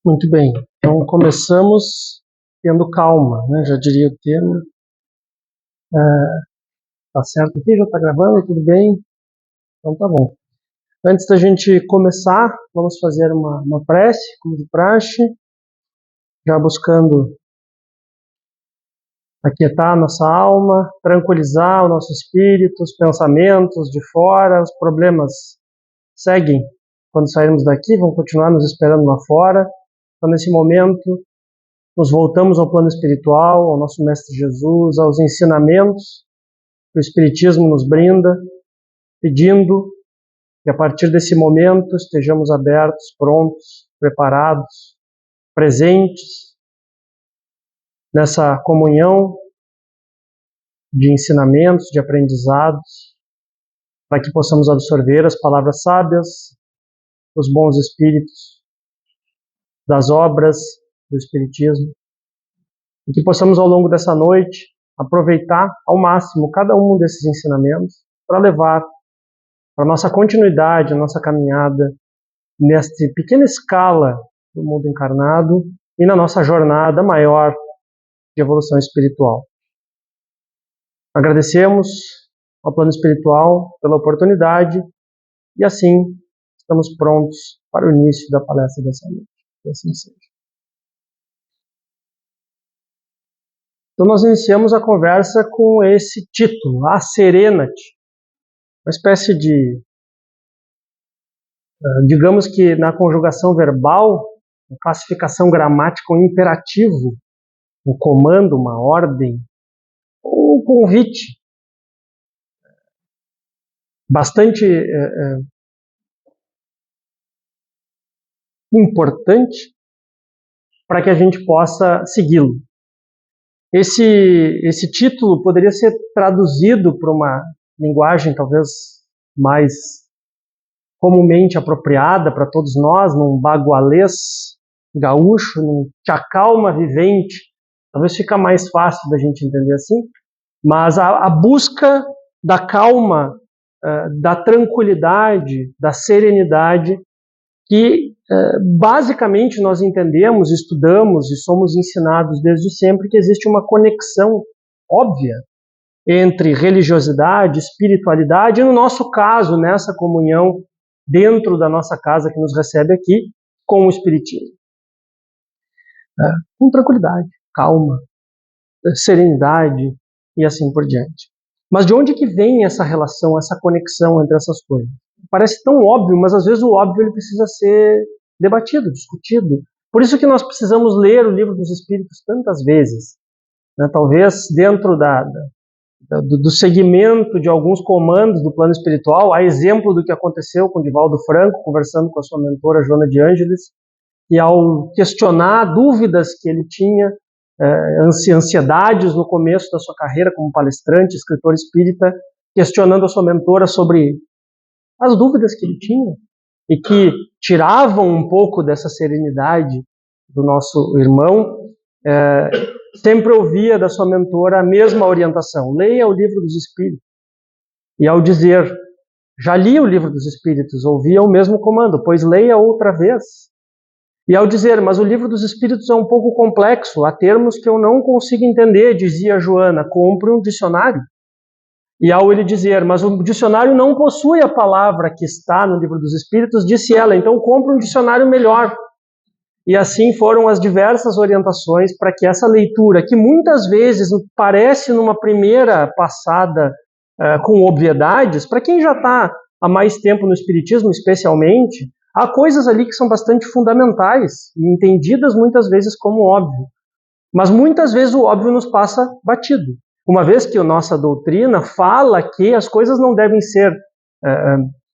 Muito bem, então começamos tendo calma, né? Já diria o termo. Tá certo aqui? Já está gravando? Tudo bem? Então tá bom. Antes da gente começar, vamos fazer uma prece, como de praxe, já buscando aquietar a nossa alma, tranquilizar o nosso espírito, os pensamentos de fora, os problemas seguem quando sairmos daqui, vão continuar nos esperando lá fora. Então, nesse momento, nos voltamos ao plano espiritual, ao nosso Mestre Jesus, aos ensinamentos que o Espiritismo nos brinda, pedindo que a partir desse momento estejamos abertos, prontos, preparados, presentes nessa comunhão de ensinamentos, de aprendizados, para que possamos absorver as palavras sábias, os bons espíritos, das obras do Espiritismo, e que possamos ao longo dessa noite aproveitar ao máximo cada um desses ensinamentos para levar para a nossa continuidade, a nossa caminhada nesta pequena escala do mundo encarnado e na nossa jornada maior de evolução espiritual. Agradecemos ao plano espiritual pela oportunidade e assim estamos prontos para o início da palestra dessa noite. Que assim seja. Então nós iniciamos a conversa com esse título, A Serenity, uma espécie de, digamos que na conjugação verbal, uma classificação gramática, um imperativo, um comando, uma ordem, ou um convite bastante importante para que a gente possa segui-lo. Esse título poderia ser traduzido para uma linguagem talvez mais comumente apropriada para todos nós, num bagualês gaúcho, num chacalma vivente. Talvez fica mais fácil da gente entender assim, mas a busca da calma, da tranquilidade, da serenidade, que basicamente nós entendemos, estudamos e somos ensinados desde sempre que existe uma conexão óbvia entre religiosidade, espiritualidade e, no nosso caso, nessa comunhão dentro da nossa casa que nos recebe aqui, com o Espiritismo. Com tranquilidade, calma, serenidade e assim por diante. Mas de onde que vem essa relação, essa conexão entre essas coisas? Parece tão óbvio, mas às vezes o óbvio ele precisa ser debatido, discutido. Por isso que nós precisamos ler o Livro dos Espíritos tantas vezes. Né? Talvez dentro do segmento de alguns comandos do plano espiritual, a exemplo do que aconteceu com Divaldo Franco, conversando com a sua mentora Joana de Ângeles, e ao questionar dúvidas que ele tinha, ansiedades no começo da sua carreira como palestrante, escritor espírita, questionando a sua mentora sobre as dúvidas que ele tinha e que tiravam um pouco dessa serenidade do nosso irmão, sempre ouvia da sua mentora a mesma orientação: leia o Livro dos Espíritos. E ao dizer, já li o Livro dos Espíritos, ouvia o mesmo comando: pois leia outra vez. E ao dizer, mas o Livro dos Espíritos é um pouco complexo, há termos que eu não consigo entender, dizia Joana, compre um dicionário. E ao ele dizer, mas o dicionário não possui a palavra que está no Livro dos Espíritos, disse ela, então compre um dicionário melhor. E assim foram as diversas orientações para que essa leitura, que muitas vezes parece numa primeira passada com obviedades, para quem já está há mais tempo no Espiritismo especialmente, há coisas ali que são bastante fundamentais e entendidas muitas vezes como óbvio. Mas muitas vezes o óbvio nos passa batido. Uma vez que a nossa doutrina fala que as coisas não devem ser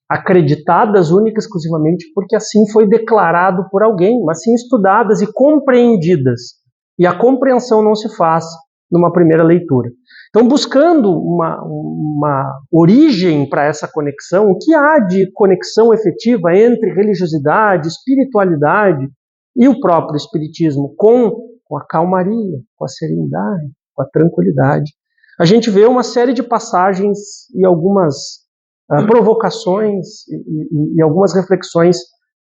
acreditadas única e exclusivamente porque assim foi declarado por alguém, mas sim estudadas e compreendidas. E a compreensão não se faz numa primeira leitura. Então, buscando uma origem para essa conexão, o que há de conexão efetiva entre religiosidade, espiritualidade e o próprio Espiritismo, com a calmaria, com a serenidade, com a tranquilidade. A gente vê uma série de passagens e algumas provocações e algumas reflexões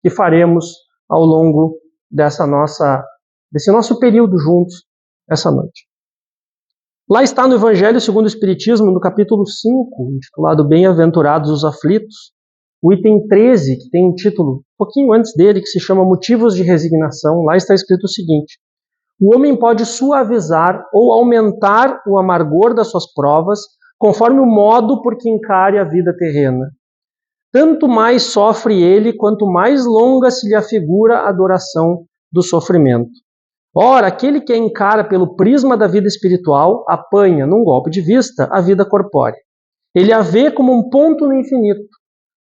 que faremos ao longo desse nosso período juntos essa noite. Lá está no Evangelho segundo o Espiritismo, no capítulo 5, intitulado Bem-aventurados os aflitos, o item 13, que tem um título um pouquinho antes dele, que se chama Motivos de Resignação. Lá está escrito o seguinte: o homem pode suavizar ou aumentar o amargor das suas provas, conforme o modo por que encare a vida terrena. Tanto mais sofre ele, quanto mais longa se lhe afigura a duração do sofrimento. Ora, aquele que a encara pelo prisma da vida espiritual, apanha, num golpe de vista, a vida corpórea. Ele a vê como um ponto no infinito,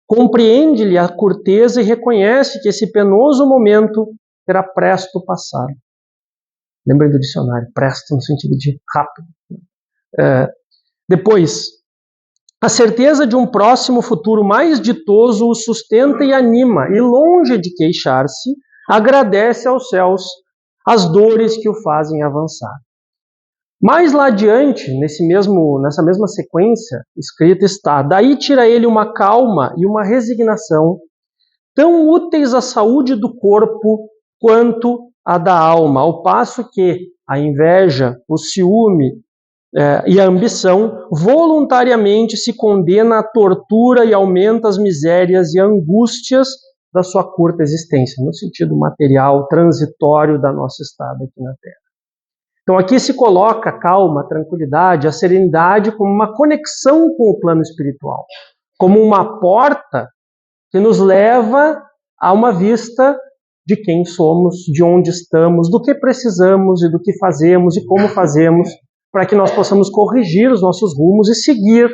compreende-lhe a curteza e reconhece que esse penoso momento terá presto passar. Lembrem do dicionário, presto no sentido de rápido. Depois, a certeza de um próximo futuro mais ditoso o sustenta e anima, e longe de queixar-se, agradece aos céus as dores que o fazem avançar. Mais lá adiante, nessa mesma sequência escrita está: daí tira ele uma calma e uma resignação, tão úteis à saúde do corpo quanto à da alma, ao passo que a inveja, o ciúme e a ambição voluntariamente se condena à tortura e aumenta as misérias e angústias da sua curta existência, no sentido material, transitório da nossa estada aqui na Terra. Então aqui se coloca a calma, a tranquilidade, a serenidade como uma conexão com o plano espiritual, como uma porta que nos leva a uma vista de quem somos, de onde estamos, do que precisamos e do que fazemos e como fazemos, para que nós possamos corrigir os nossos rumos e seguir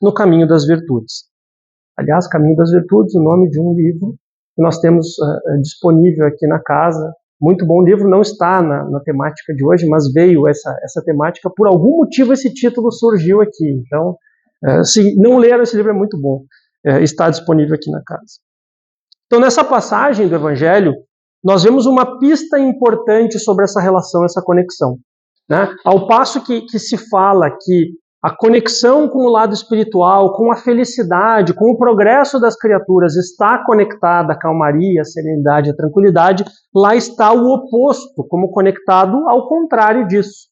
no caminho das virtudes. Aliás, Caminho das Virtudes, o nome de um livro que nós temos disponível aqui na casa. Muito bom livro, não está na temática de hoje, mas veio essa temática, por algum motivo esse título surgiu aqui. Então, se não leram esse livro, é muito bom. Está disponível aqui na casa. Então, nessa passagem do Evangelho, nós vemos uma pista importante sobre essa relação, essa conexão. Né? Ao passo que se fala que a conexão com o lado espiritual, com a felicidade, com o progresso das criaturas está conectada à calmaria, à serenidade, à tranquilidade, lá está o oposto, como conectado ao contrário disso.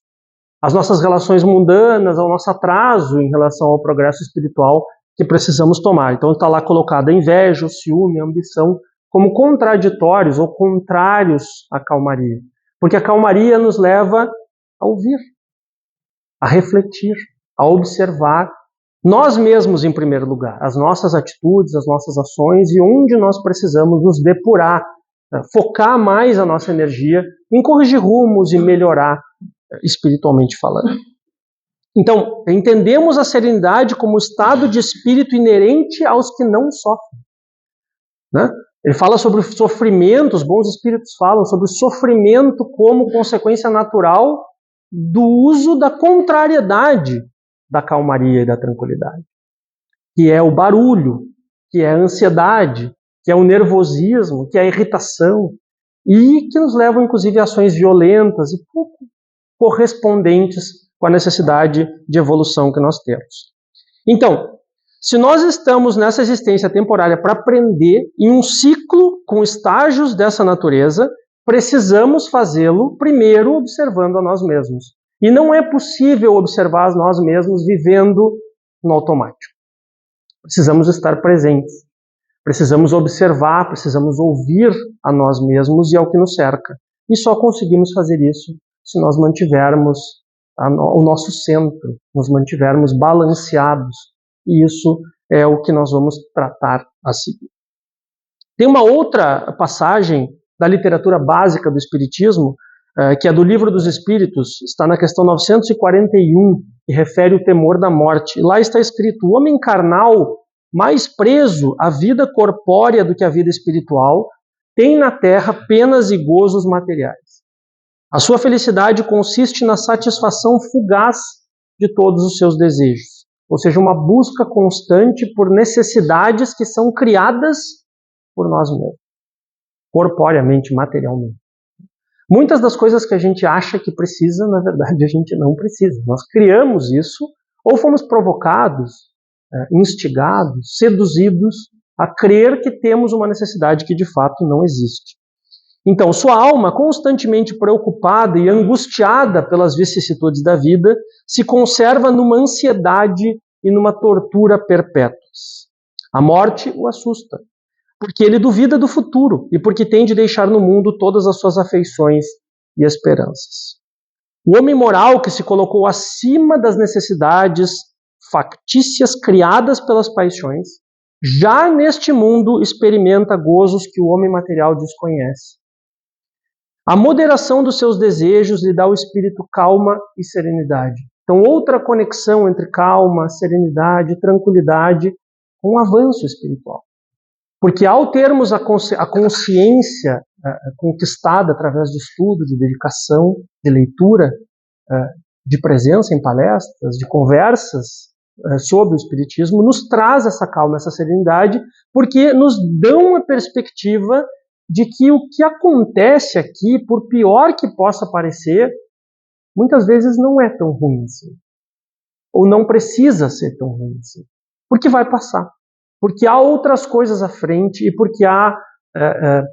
As nossas relações mundanas, ao nosso atraso em relação ao progresso espiritual que precisamos tomar. Então está lá colocada a inveja, o ciúme, a ambição, como contraditórios ou contrários à calmaria. Porque a calmaria nos leva a ouvir, a refletir, a observar nós mesmos em primeiro lugar, as nossas atitudes, as nossas ações e onde nós precisamos nos depurar, focar mais a nossa energia em corrigir rumos e melhorar espiritualmente falando. Então, entendemos a serenidade como estado de espírito inerente aos que não sofrem. Né? Ele fala sobre o sofrimento, os bons espíritos falam sobre o sofrimento como consequência natural do uso da contrariedade da calmaria e da tranquilidade, que é o barulho, que é a ansiedade, que é o nervosismo, que é a irritação, e que nos levam, inclusive, a ações violentas e pouco correspondentes com a necessidade de evolução que nós temos. Então, se nós estamos nessa existência temporária para aprender em um ciclo com estágios dessa natureza, precisamos fazê-lo primeiro observando a nós mesmos. E não é possível observar nós mesmos vivendo no automático. Precisamos estar presentes. Precisamos observar, precisamos ouvir a nós mesmos e ao que nos cerca. E só conseguimos fazer isso se nós mantivermos o nosso centro, nos mantivermos balanceados. E isso é o que nós vamos tratar a seguir. Tem uma outra passagem da literatura básica do Espiritismo, que é do Livro dos Espíritos, está na questão 941, que refere o temor da morte. E lá está escrito: o homem carnal, mais preso à vida corpórea do que à vida espiritual, tem na terra penas e gozos materiais. A sua felicidade consiste na satisfação fugaz de todos os seus desejos, ou seja, uma busca constante por necessidades que são criadas por nós mesmos, corporeamente, materialmente. Muitas das coisas que a gente acha que precisa, na verdade, a gente não precisa. Nós criamos isso, ou fomos provocados, instigados, seduzidos a crer que temos uma necessidade que de fato não existe. Então, sua alma, constantemente preocupada e angustiada pelas vicissitudes da vida, se conserva numa ansiedade e numa tortura perpétuas. A morte o assusta, porque ele duvida do futuro e porque tem de deixar no mundo todas as suas afeições e esperanças. O homem moral que se colocou acima das necessidades factícias criadas pelas paixões, já neste mundo experimenta gozos que o homem material desconhece. A moderação dos seus desejos lhe dá ao espírito calma e serenidade. Então, outra conexão entre calma, serenidade, tranquilidade, com um avanço espiritual. Porque ao termos a consciência conquistada através de estudo, de dedicação, de leitura, de presença em palestras, de conversas sobre o Espiritismo, nos traz essa calma, essa serenidade, porque nos dão a perspectiva de que o que acontece aqui, por pior que possa parecer, muitas vezes não é tão ruim assim. Ou não precisa ser tão ruim assim. Porque vai passar. Porque há outras coisas à frente e porque há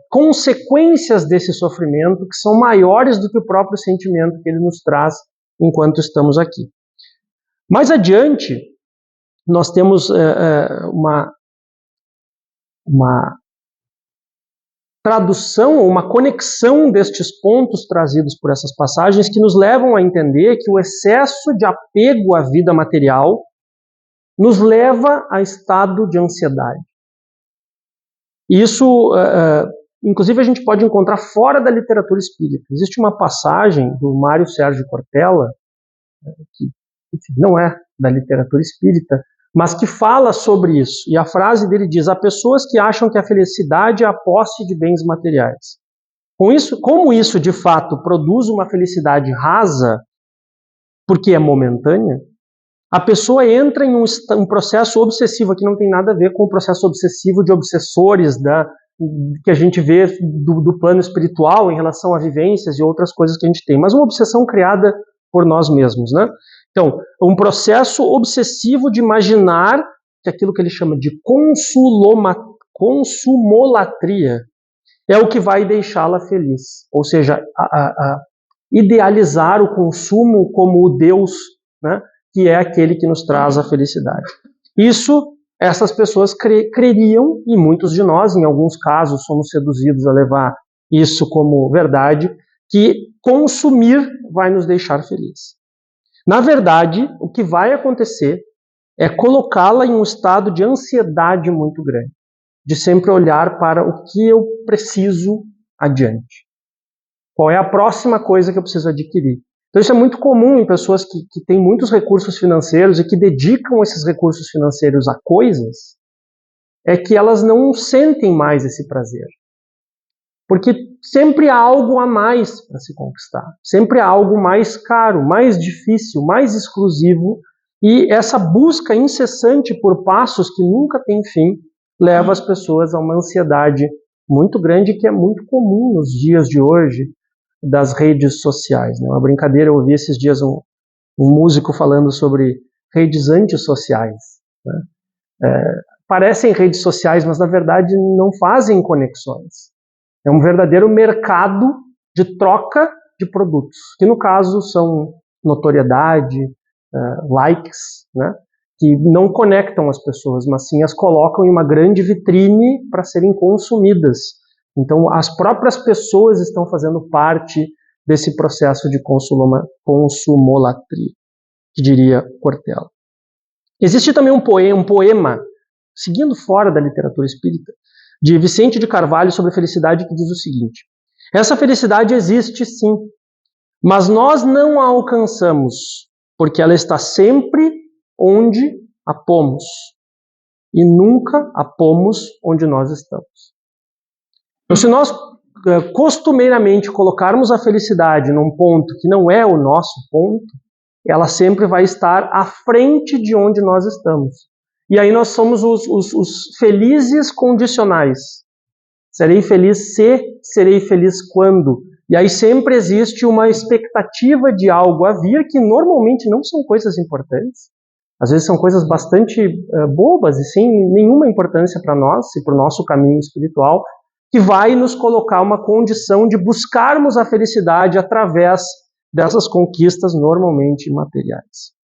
consequências desse sofrimento que são maiores do que o próprio sentimento que ele nos traz enquanto estamos aqui. Mais adiante, nós temos uma tradução, uma conexão destes pontos trazidos por essas passagens que nos levam a entender que o excesso de apego à vida material nos leva a estado de ansiedade. Isso, inclusive, a gente pode encontrar fora da literatura espírita. Existe uma passagem do Mário Sérgio Cortella, que enfim, não é da literatura espírita, mas que fala sobre isso. E a frase dele diz: há pessoas que acham que a felicidade é a posse de bens materiais. Como isso, de fato, produz uma felicidade rasa, porque é momentânea, a pessoa entra em um processo obsessivo, que não tem nada a ver com o processo obsessivo de obsessores que a gente vê do plano espiritual em relação a vivências e outras coisas que a gente tem, mas uma obsessão criada por nós mesmos, né? Então, um processo obsessivo de imaginar que aquilo que ele chama de consumolatria é o que vai deixá-la feliz. Ou seja, idealizar o consumo como o Deus, né, que é aquele que nos traz a felicidade. Isso, essas pessoas creriam, e muitos de nós, em alguns casos, somos seduzidos a levar isso como verdade, que consumir vai nos deixar felizes. Na verdade, o que vai acontecer é colocá-la em um estado de ansiedade muito grande, de sempre olhar para o que eu preciso adiante. Qual é a próxima coisa que eu preciso adquirir? Então isso é muito comum em pessoas que têm muitos recursos financeiros e que dedicam esses recursos financeiros a coisas, é que elas não sentem mais esse prazer. Porque sempre há algo a mais para se conquistar. Sempre há algo mais caro, mais difícil, mais exclusivo. E essa busca incessante por passos que nunca tem fim leva as pessoas a uma ansiedade muito grande que é muito comum nos dias de hoje das redes sociais. Uma brincadeira, eu ouvi esses dias um músico falando sobre redes antissociais. Parecem redes sociais, mas na verdade não fazem conexões. É um verdadeiro mercado de troca de produtos, que no caso são notoriedade, likes, né, que não conectam as pessoas, mas sim as colocam em uma grande vitrine para serem consumidas. Então as próprias pessoas estão fazendo parte desse processo de consumolatria, que diria Cortella. Existe também um poema, seguindo fora da literatura espírita, de Vicente de Carvalho sobre a felicidade, que diz o seguinte: essa felicidade existe sim, mas nós não a alcançamos, porque ela está sempre onde a pomos, e nunca a pomos onde nós estamos. Então, se nós costumeiramente colocarmos a felicidade num ponto que não é o nosso ponto, ela sempre vai estar à frente de onde nós estamos. E aí nós somos os felizes condicionais. Serei feliz se, serei feliz quando. E aí sempre existe uma expectativa de algo a vir que normalmente não são coisas importantes. Às vezes são coisas bastante bobas e sem nenhuma importância para nós e para o nosso caminho espiritual. que vai nos colocar uma condição de buscarmos a felicidade através dessas conquistas normalmente materiais.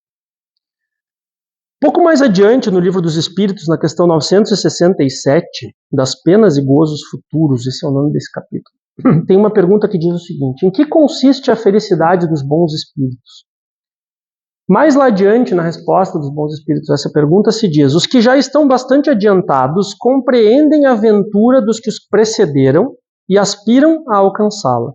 Pouco mais adiante, no Livro dos Espíritos, na questão 967, das penas e gozos futuros, esse é o nome desse capítulo, tem uma pergunta que diz o seguinte: em que consiste a felicidade dos bons espíritos? Mais lá adiante, na resposta dos bons espíritos a essa pergunta, se diz: os que já estão bastante adiantados compreendem a aventura dos que os precederam e aspiram a alcançá-la.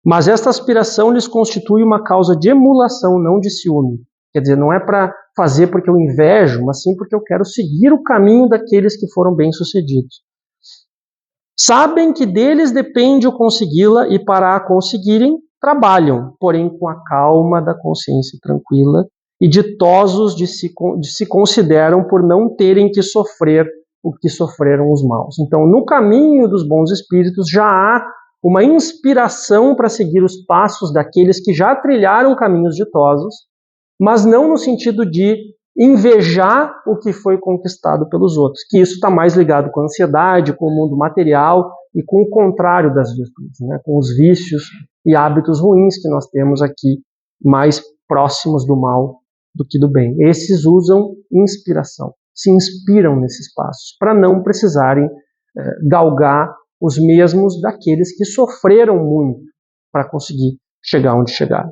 Mas esta aspiração lhes constitui uma causa de emulação, não de ciúme. Quer dizer, não é para fazer porque eu invejo, mas sim porque eu quero seguir o caminho daqueles que foram bem-sucedidos. Sabem que deles depende o consegui-la e para a conseguirem, trabalham, porém com a calma da consciência tranquila e ditosos de se consideram por não terem que sofrer o que sofreram os maus. Então, no caminho dos bons espíritos já há uma inspiração para seguir os passos daqueles que já trilharam caminhos ditosos, mas não no sentido de invejar o que foi conquistado pelos outros, que isso está mais ligado com a ansiedade, com o mundo material e com o contrário das virtudes, né? Com os vícios e hábitos ruins que nós temos aqui, mais próximos do mal do que do bem. Esses usam inspiração, se inspiram nesses passos, para não precisarem galgar os mesmos daqueles que sofreram muito para conseguir chegar onde chegaram.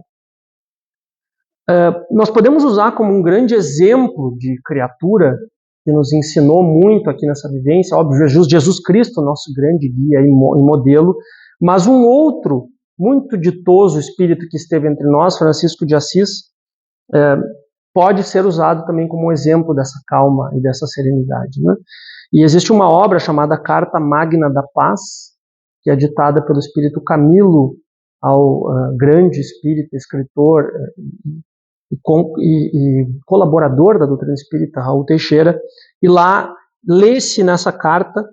Nós podemos usar como um grande exemplo de criatura que nos ensinou muito aqui nessa vivência, óbvio, Jesus Cristo, nosso grande guia e modelo, mas um outro muito ditoso espírito que esteve entre nós, Francisco de Assis, pode ser usado também como um exemplo dessa calma e dessa serenidade, né? E existe uma obra chamada Carta Magna da Paz, que é ditada pelo espírito Camilo ao grande espírita, escritor e colaborador da doutrina espírita, Raul Teixeira, e lá lê-se nessa carta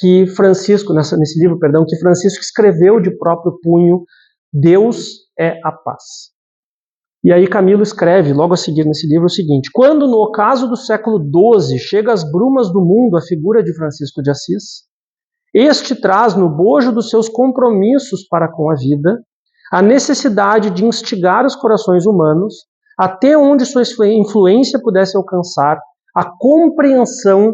que Francisco, nesse livro, perdão, que Francisco escreveu de próprio punho: Deus é a paz. E aí Camilo escreve, logo a seguir nesse livro, o seguinte: quando no ocaso do século XII chega às brumas do mundo a figura de Francisco de Assis, este traz no bojo dos seus compromissos para com a vida a necessidade de instigar os corações humanos até onde sua influência pudesse alcançar a compreensão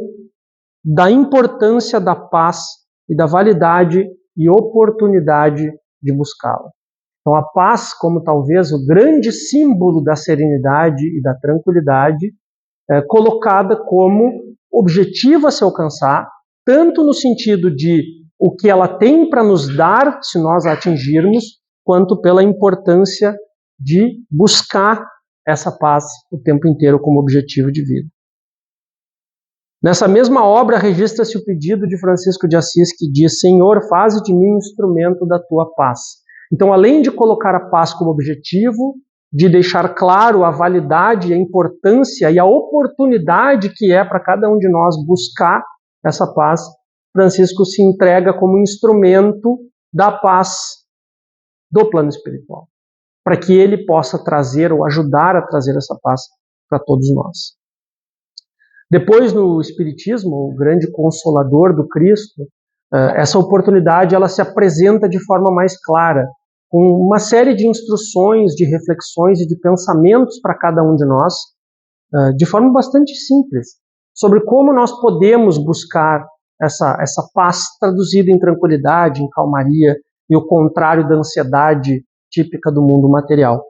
da importância da paz e da validade e oportunidade de buscá-la. Então a paz, como talvez o grande símbolo da serenidade e da tranquilidade, colocada como objetivo a se alcançar, tanto no sentido de o que ela tem para nos dar se nós a atingirmos, quanto pela importância de buscar essa paz o tempo inteiro como objetivo de vida. Nessa mesma obra registra-se o pedido de Francisco de Assis que diz: Senhor, faze de mim um instrumento da tua paz. Então, além de colocar a paz como objetivo, de deixar claro a validade, a importância e a oportunidade que é para cada um de nós buscar essa paz, Francisco se entrega como instrumento da paz do plano espiritual, para que ele possa trazer ou ajudar a trazer essa paz para todos nós. Depois, no Espiritismo, o grande consolador do Cristo, essa oportunidade ela se apresenta de forma mais clara, com uma série de instruções, de reflexões e de pensamentos para cada um de nós, de forma bastante simples, sobre como nós podemos buscar essa paz traduzida em tranquilidade, em calmaria, e o contrário da ansiedade típica do mundo material.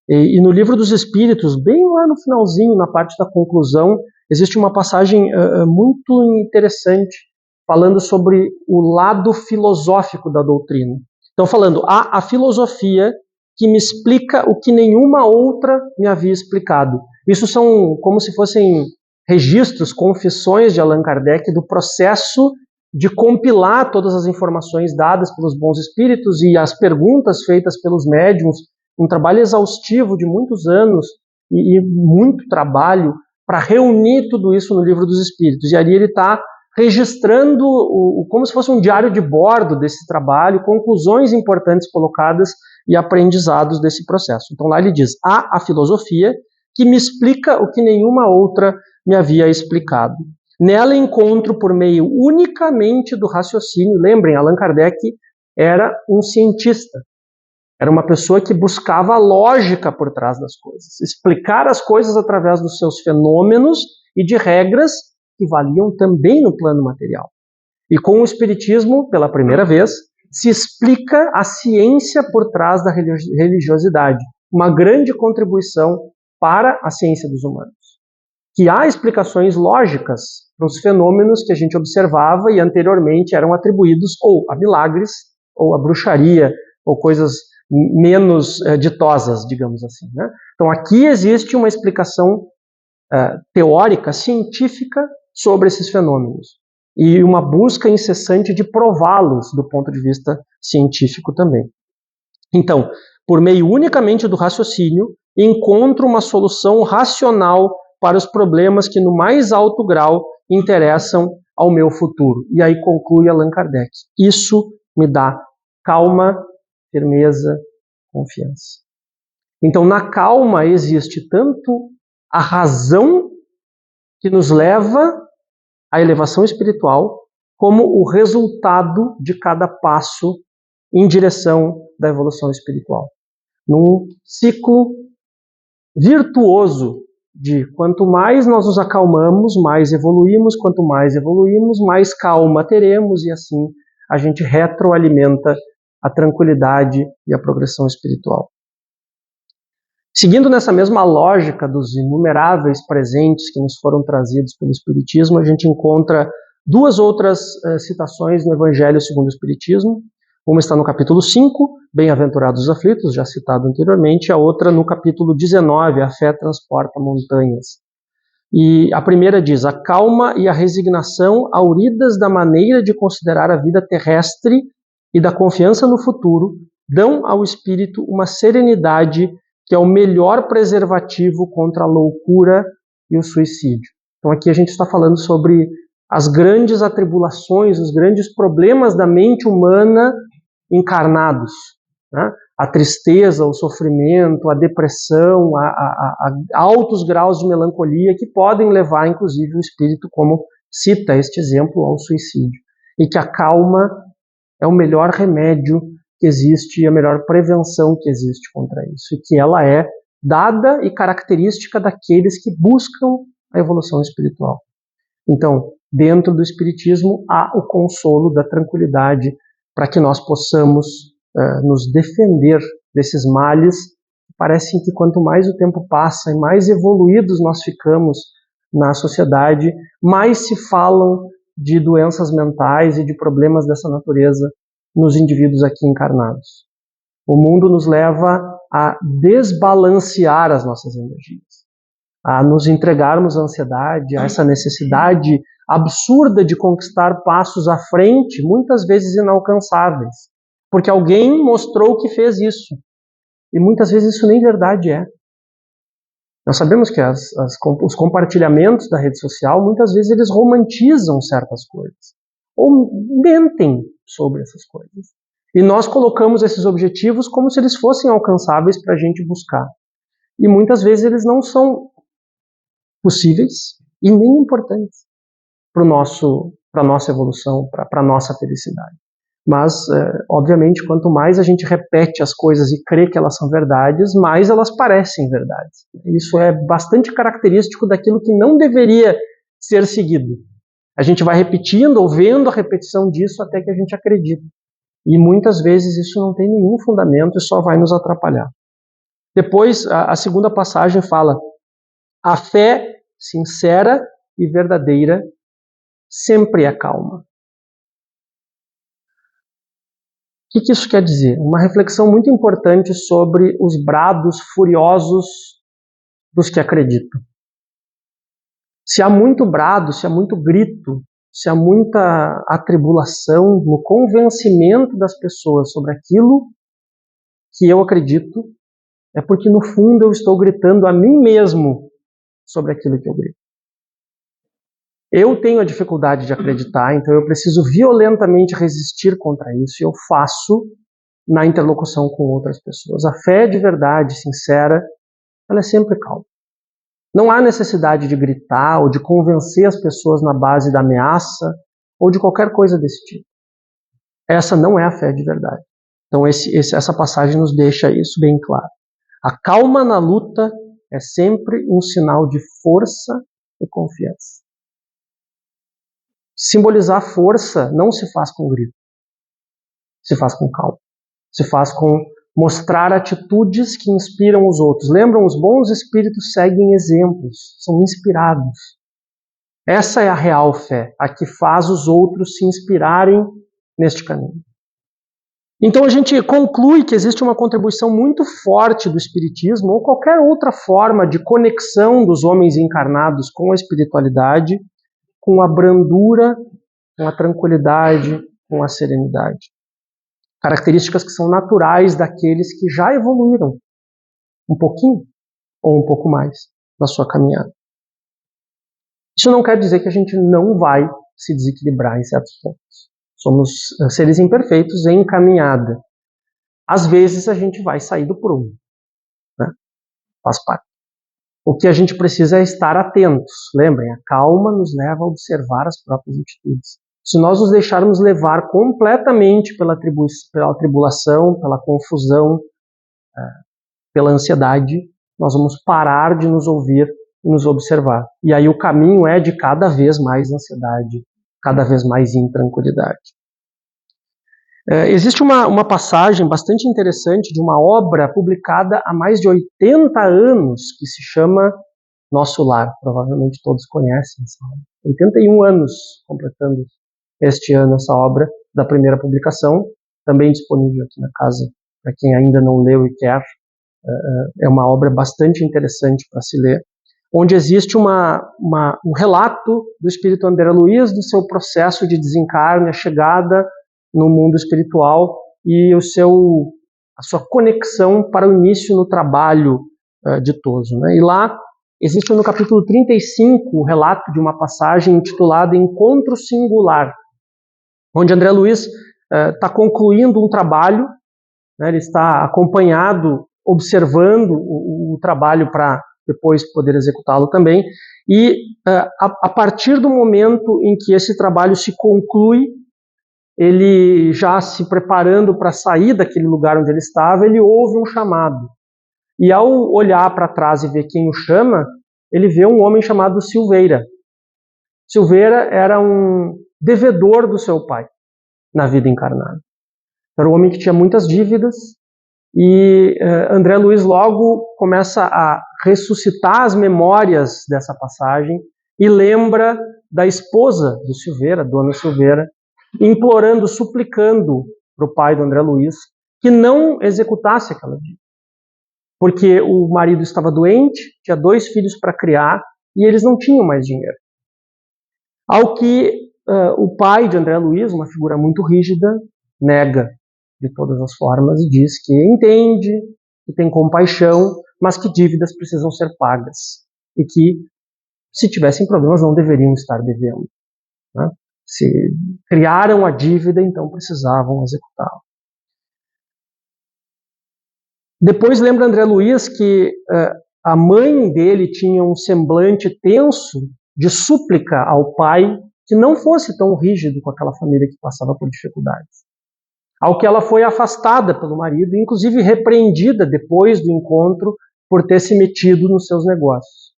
E no Livro dos Espíritos, bem lá no finalzinho, na parte da conclusão, existe uma passagem muito interessante, falando sobre o lado filosófico da doutrina. Então, falando, há a filosofia que me explica o que nenhuma outra me havia explicado. Isso são como se fossem registros, confissões de Allan Kardec do processo de compilar todas as informações dadas pelos bons espíritos e as perguntas feitas pelos médiuns, um trabalho exaustivo de muitos anos e muito trabalho para reunir tudo isso no Livro dos Espíritos. E ali ele está registrando como se fosse um diário de bordo desse trabalho, conclusões importantes colocadas e aprendizados desse processo. Então lá ele diz: há a filosofia que me explica o que nenhuma outra me havia explicado. Nela encontro por meio unicamente do raciocínio. Lembrem, Allan Kardec era um cientista. Era uma pessoa que buscava a lógica por trás das coisas. Explicar as coisas através dos seus fenômenos e de regras que valiam também no plano material. E com o Espiritismo, pela primeira vez, se explica a ciência por trás da religiosidade. Uma grande contribuição para a ciência dos humanos. Que há explicações lógicas para os fenômenos que a gente observava e anteriormente eram atribuídos ou a milagres, ou a bruxaria, ou coisas menos ditosas, digamos assim, né? Então aqui existe uma explicação teórica, científica sobre esses fenômenos e uma busca incessante de prová-los do ponto de vista científico também. Então, por meio unicamente do raciocínio, encontro uma solução racional para os problemas que no mais alto grau interessam ao meu futuro. E aí conclui Allan Kardec. Isso me dá calma, firmeza, confiança. Então, na calma existe tanto a razão que nos leva à elevação espiritual, como o resultado de cada passo em direção da evolução espiritual. Num ciclo virtuoso de quanto mais nós nos acalmamos, mais evoluímos, quanto mais evoluímos, mais calma teremos, e assim a gente retroalimenta a tranquilidade e a progressão espiritual. Seguindo nessa mesma lógica dos inumeráveis presentes que nos foram trazidos pelo Espiritismo, a gente encontra duas outras citações no Evangelho segundo o Espiritismo. Uma está no capítulo 5, Bem-aventurados os aflitos, já citado anteriormente, a outra no capítulo 19, A fé transporta montanhas. E a primeira diz: a calma e a resignação, auridas da maneira de considerar a vida terrestre e da confiança no futuro, dão ao espírito uma serenidade que é o melhor preservativo contra a loucura e o suicídio. Então aqui a gente está falando sobre as grandes atribulações, os grandes problemas da mente humana encarnados, né? A tristeza, o sofrimento, a depressão, a altos graus de melancolia que podem levar, inclusive, o espírito, como cita este exemplo, ao suicídio. E que a calma é o melhor remédio que existe e a melhor prevenção que existe contra isso. E que ela é dada e característica daqueles que buscam a evolução espiritual. Então, dentro do Espiritismo, há o consolo da tranquilidade para que nós possamos nos defender desses males. Parece que quanto mais o tempo passa e mais evoluídos nós ficamos na sociedade, mais se falam de doenças mentais e de problemas dessa natureza nos indivíduos aqui encarnados. O mundo nos leva a desbalancear as nossas energias, a nos entregarmos à ansiedade, a essa necessidade absurda de conquistar passos à frente, muitas vezes inalcançáveis, porque alguém mostrou que fez isso. E muitas vezes isso nem verdade é. Nós sabemos que os compartilhamentos da rede social, muitas vezes eles romantizam certas coisas, ou mentem sobre essas coisas. E nós colocamos esses objetivos como se eles fossem alcançáveis para a gente buscar. E muitas vezes eles não são possíveis e nem importantes para a nossa evolução, para a nossa felicidade. Mas, obviamente, quanto mais a gente repete as coisas e crê que elas são verdades, mais elas parecem verdades. Isso é bastante característico daquilo que não deveria ser seguido. A gente vai repetindo ou vendo a repetição disso até que a gente acredita. E muitas vezes isso não tem nenhum fundamento e só vai nos atrapalhar. Depois, a segunda passagem fala: a fé sincera e verdadeira sempre é calma. O que isso quer dizer? Uma reflexão muito importante sobre os brados furiosos dos que acreditam. Se há muito brado, se há muito grito, se há muita atribulação no convencimento das pessoas sobre aquilo que eu acredito, é porque no fundo eu estou gritando a mim mesmo sobre aquilo que eu grito. Eu tenho a dificuldade de acreditar, então eu preciso violentamente resistir contra isso, e eu faço na interlocução com outras pessoas. A fé de verdade, sincera, ela é sempre calma. Não há necessidade de gritar ou de convencer as pessoas na base da ameaça ou de qualquer coisa desse tipo. Essa não é a fé de verdade. Então essa passagem nos deixa isso bem claro. A calma na luta é sempre um sinal de força e confiança. Simbolizar força não se faz com grito, se faz com calma, se faz com mostrar atitudes que inspiram os outros. Lembram, os bons espíritos seguem exemplos, são inspirados. Essa é a real fé, a que faz os outros se inspirarem neste caminho. Então a gente conclui que existe uma contribuição muito forte do espiritismo ou qualquer outra forma de conexão dos homens encarnados com a espiritualidade, com a brandura, com a tranquilidade, com a serenidade. Características que são naturais daqueles que já evoluíram um pouquinho ou um pouco mais na sua caminhada. Isso não quer dizer que a gente não vai se desequilibrar em certos pontos. Somos seres imperfeitos em caminhada. Às vezes a gente vai sair do prumo, né? Faz parte. O que a gente precisa é estar atentos. Lembrem, a calma nos leva a observar as próprias atitudes. Se nós nos deixarmos levar completamente pela tribulação, pela confusão, pela ansiedade, nós vamos parar de nos ouvir e nos observar. E aí o caminho é de cada vez mais ansiedade, cada vez mais intranquilidade. Existe uma passagem bastante interessante de uma obra publicada há mais de 80 anos, que se chama Nosso Lar. Provavelmente todos conhecem essa obra. 81 anos completando este ano essa obra da primeira publicação, também disponível aqui na casa para quem ainda não leu e quer. É uma obra bastante interessante para se ler, onde existe um relato do espírito André Luiz, do seu processo de desencarne, a chegada no mundo espiritual e a sua conexão para o início no trabalho ditoso, né? E lá existe no capítulo 35 o relato de uma passagem intitulada Encontro Singular, onde André Luiz está concluindo um trabalho, né? Ele está acompanhado, observando o trabalho para depois poder executá-lo também, e a partir do momento em que esse trabalho se conclui, ele já se preparando para sair daquele lugar onde ele estava, ele ouve um chamado. E ao olhar para trás e ver quem o chama, ele vê um homem chamado Silveira. Silveira era um devedor do seu pai na vida encarnada. Era um homem que tinha muitas dívidas, e André Luiz logo começa a ressuscitar as memórias dessa passagem e lembra da esposa do Silveira, Dona Silveira, implorando, suplicando para o pai do André Luiz que não executasse aquela dívida. Porque o marido estava doente, tinha 2 filhos para criar e eles não tinham mais dinheiro. Ao que o pai de André Luiz, uma figura muito rígida, nega de todas as formas e diz que entende, que tem compaixão, mas que dívidas precisam ser pagas e que, se tivessem problemas, não deveriam estar devendo, né? Se criaram a dívida, então precisavam executá-la. Depois lembra André Luiz que a mãe dele tinha um semblante tenso de súplica ao pai que não fosse tão rígido com aquela família que passava por dificuldades. Ao que ela foi afastada pelo marido, inclusive repreendida depois do encontro por ter se metido nos seus negócios.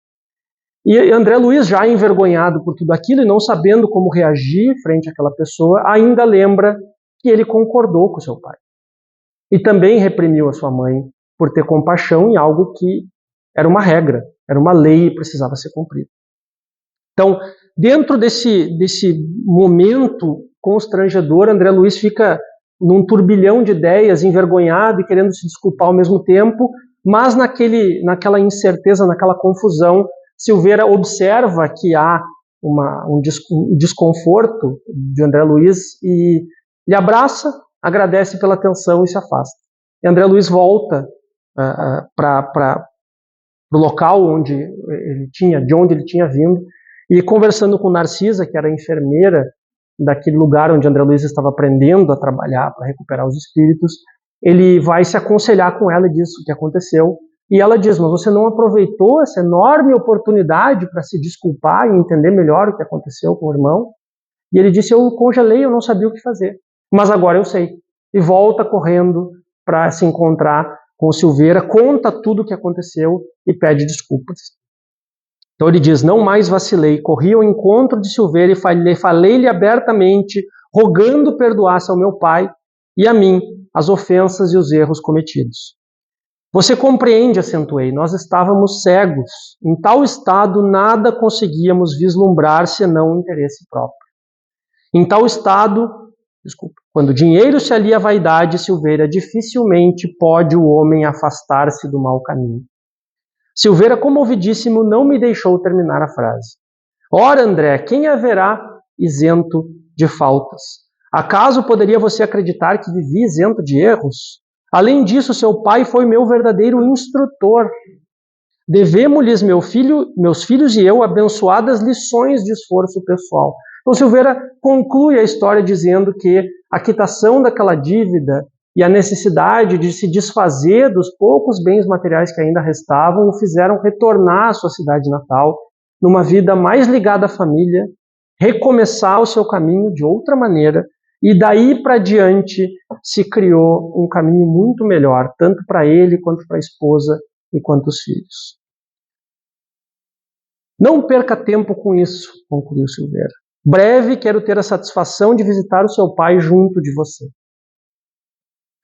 E André Luiz, já envergonhado por tudo aquilo e não sabendo como reagir frente àquela pessoa, ainda lembra que ele concordou com seu pai. E também reprimiu a sua mãe por ter compaixão em algo que era uma regra, era uma lei e precisava ser cumprido. Então, dentro desse momento constrangedor, André Luiz fica num turbilhão de ideias, envergonhado e querendo se desculpar ao mesmo tempo, mas naquela incerteza, naquela confusão, Silveira observa que há um desconforto de André Luiz e lhe abraça, agradece pela atenção e se afasta. E André Luiz volta para o local de onde ele tinha vindo, e conversando com Narcisa, que era a enfermeira daquele lugar onde André Luiz estava aprendendo a trabalhar para recuperar os espíritos, ele vai se aconselhar com ela e diz o que aconteceu, E ela diz, mas você não aproveitou essa enorme oportunidade para se desculpar e entender melhor o que aconteceu com o irmão? E ele disse, eu congelei, eu não sabia o que fazer. Mas agora eu sei. E volta correndo para se encontrar com o Silveira, conta tudo o que aconteceu e pede desculpas. Então ele diz, não mais vacilei, corri ao encontro de Silveira e falei-lhe abertamente, rogando perdoasse ao meu pai e a mim as ofensas e os erros cometidos. Você compreende, acentuei, nós estávamos cegos. Em tal estado, nada conseguíamos vislumbrar senão o interesse próprio. Em tal estado, quando o dinheiro se alia à vaidade, Silveira, dificilmente pode o homem afastar-se do mau caminho. Silveira, comovidíssimo, não me deixou terminar a frase. Ora, André, quem haverá isento de faltas? Acaso poderia você acreditar que vivi isento de erros? Além disso, seu pai foi meu verdadeiro instrutor. Devemos-lhes, meus filhos e eu, abençoadas lições de esforço pessoal. Então, Silveira conclui a história dizendo que a quitação daquela dívida e a necessidade de se desfazer dos poucos bens materiais que ainda restavam o fizeram retornar à sua cidade natal, numa vida mais ligada à família, recomeçar o seu caminho de outra maneira, e daí para diante se criou um caminho muito melhor, tanto para ele, quanto para a esposa e quanto os filhos. Não perca tempo com isso, concluiu Silveira. Breve quero ter a satisfação de visitar o seu pai junto de você.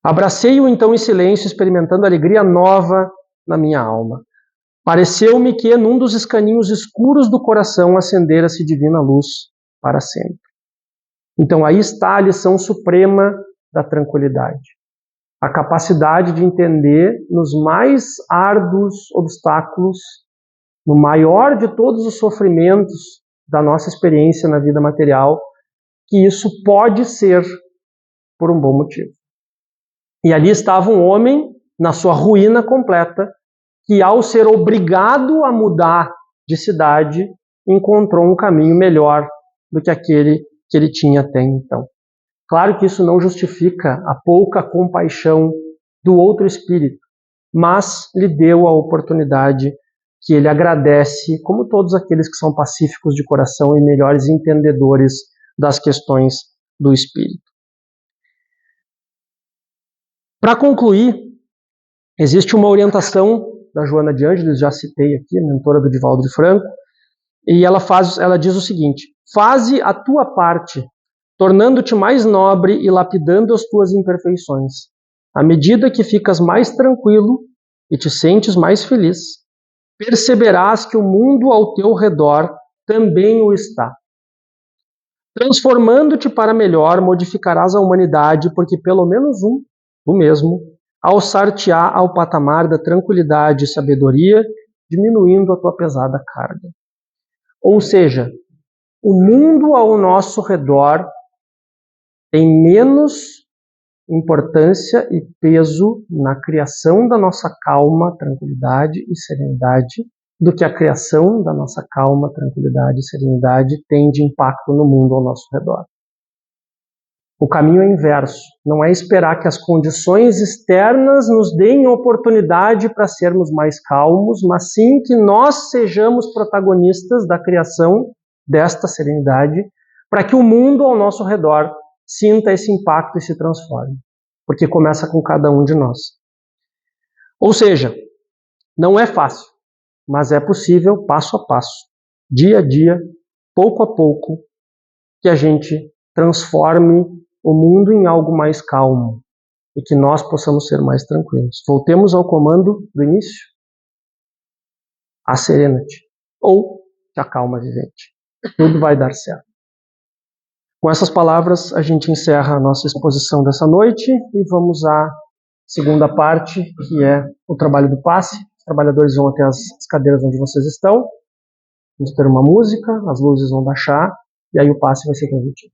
Abracei-o então em silêncio, experimentando alegria nova na minha alma. Pareceu-me que num dos escaninhos escuros do coração acendera-se divina luz para sempre. Então aí está a lição suprema da tranquilidade. A capacidade de entender nos mais árduos obstáculos, no maior de todos os sofrimentos da nossa experiência na vida material, que isso pode ser por um bom motivo. E ali estava um homem, na sua ruína completa, que ao ser obrigado a mudar de cidade, encontrou um caminho melhor do que aquele que ele tinha até então. Claro que isso não justifica a pouca compaixão do outro espírito, mas lhe deu a oportunidade que ele agradece, como todos aqueles que são pacíficos de coração e melhores entendedores das questões do espírito. Para concluir, existe uma orientação da Joana de Ângeles, já citei aqui, mentora do Divaldo de Franco, e ela diz o seguinte: faze a tua parte, tornando-te mais nobre e lapidando as tuas imperfeições. À medida que ficas mais tranquilo e te sentes mais feliz, perceberás que o mundo ao teu redor também o está. Transformando-te para melhor, modificarás a humanidade, porque pelo menos tu mesmo, alçar-te-á ao patamar da tranquilidade e sabedoria, diminuindo a tua pesada carga. Ou seja, o mundo ao nosso redor tem menos importância e peso na criação da nossa calma, tranquilidade e serenidade do que a criação da nossa calma, tranquilidade e serenidade tem de impacto no mundo ao nosso redor. O caminho é inverso, não é esperar que as condições externas nos deem oportunidade para sermos mais calmos, mas sim que nós sejamos protagonistas da criação desta serenidade, para que o mundo ao nosso redor sinta esse impacto e se transforme, porque começa com cada um de nós. Ou seja, não é fácil, mas é possível passo a passo, dia a dia, pouco a pouco, que a gente transforme o mundo em algo mais calmo e que nós possamos ser mais tranquilos. Voltemos ao comando do início, a serenity, ou a calma vivente. Tudo vai dar certo. Com essas palavras, a gente encerra a nossa exposição dessa noite e vamos à segunda parte, que é o trabalho do passe. Os trabalhadores vão até as cadeiras onde vocês estão, vamos ter uma música, as luzes vão baixar e aí o passe vai ser transmitido.